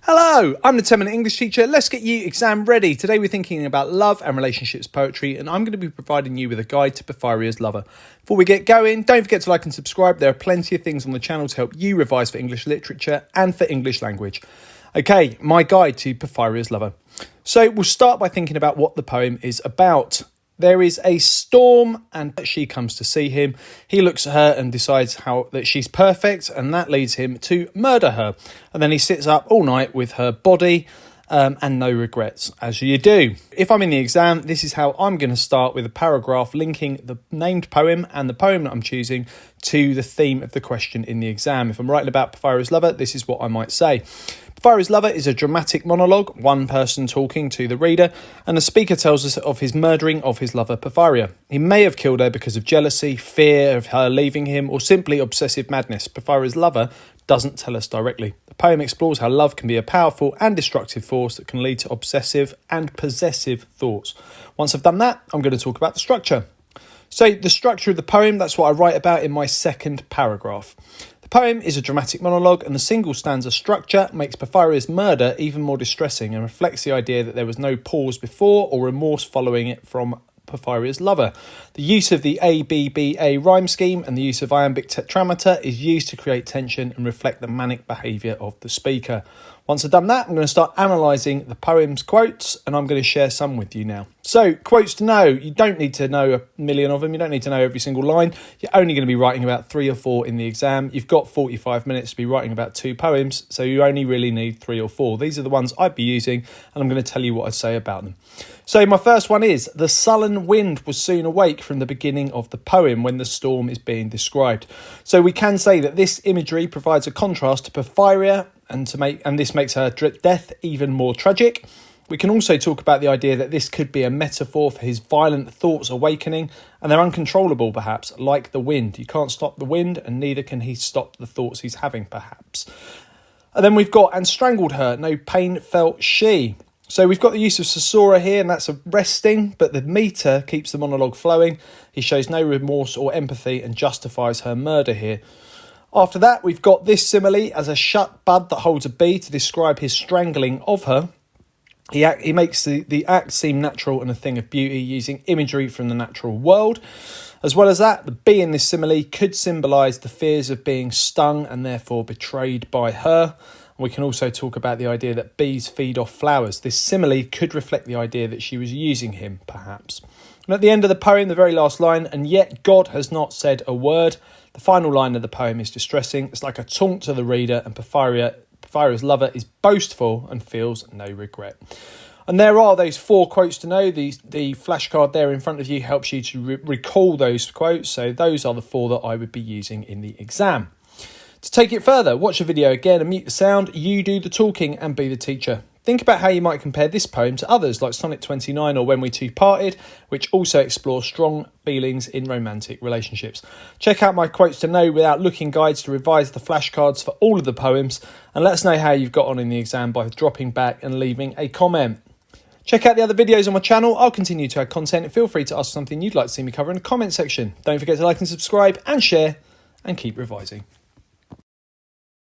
Hello, I'm the 10-minute English teacher. Let's get you exam ready. Today we're thinking about love and relationships poetry, and I'm going to be providing you with a guide to Porphyrias Lover. Before we get going, don't forget to like and subscribe. There are plenty of things on the channel to help you revise for English literature and for English language. Okay, my guide to Porphyrias Lover. So we'll start by thinking about what the poem is about. There is a storm and she comes to see him. He looks at her and decides that she's perfect, and that leads him to murder her. And then he sits up all night with her body and no regrets, as you do. If I'm in the exam, this is how I'm going to start, with a paragraph linking the named poem and the poem that I'm choosing to the theme of the question in the exam. If I'm writing about Porphyrias Lover, this is what I might say. Porphyrias Lover is a dramatic monologue, one person talking to the reader, and the speaker tells us of his murdering of his lover Porphyria. He may have killed her because of jealousy, fear of her leaving him, or simply obsessive madness. Porphyrias Lover doesn't tell us directly. The poem explores how love can be a powerful and destructive force that can lead to obsessive and possessive thoughts. Once I've done that, I'm going to talk about the structure. So the structure of the poem, that's what I write about in my second paragraph. The poem is a dramatic monologue, and the single stanza structure makes Porphyria's murder even more distressing and reflects the idea that there was no pause before or remorse following it from Porphyria's lover. The use of the ABBA rhyme scheme and the use of iambic tetrameter is used to create tension and reflect the manic behaviour of the speaker. Once I've done that, I'm going to start analysing the poem's quotes, and I'm going to share some with you now. So, quotes to know. You don't need to know a million of them. You don't need to know every single line. You're only going to be writing about 3 or 4 in the exam. You've got 45 minutes to be writing about 2 poems, so you only really need 3 or 4. These are the ones I'd be using, and I'm going to tell you what I say about them. So my first one is, the sullen wind was soon awake from the beginning of the poem when the storm is being described. So we can say that this imagery provides a contrast to Porphyria, and this makes her death even more tragic. We can also talk about the idea that this could be a metaphor for his violent thoughts awakening, and they're uncontrollable perhaps, like the wind. You can't stop the wind, and neither can he stop the thoughts he's having perhaps. And then we've got, and strangled her, no pain felt she. So we've got the use of caesura here, and that's arresting, but the metre keeps the monologue flowing. He shows no remorse or empathy and justifies her murder here. After that, we've got this simile as a shut bud that holds a bee to describe his strangling of her. He makes the act seem natural and a thing of beauty, using imagery from the natural world. As well as that, the bee in this simile could symbolise the fears of being stung and therefore betrayed by her. We can also talk about the idea that bees feed off flowers. This simile could reflect the idea that she was using him, perhaps. And at the end of the poem, the very last line, and yet God has not said a word. The final line of the poem is distressing. It's like a taunt to the reader, and Porphyria's lover is boastful and feels no regret. And there are those 4 quotes to know. The flashcard there in front of you helps you to recall those quotes. So those are the 4 that I would be using in the exam. To take it further, watch the video again and mute the sound. You do the talking and be the teacher. Think about how you might compare this poem to others like Sonnet 29 or When We Two Parted, which also explore strong feelings in romantic relationships. Check out my quotes to know without looking guides to revise the flashcards for all of the poems, and let us know how you've got on in the exam by dropping back and leaving a comment. Check out the other videos on my channel. I'll continue to add content, and feel free to ask something you'd like to see me cover in the comment section. Don't forget to like and subscribe and share, and keep revising.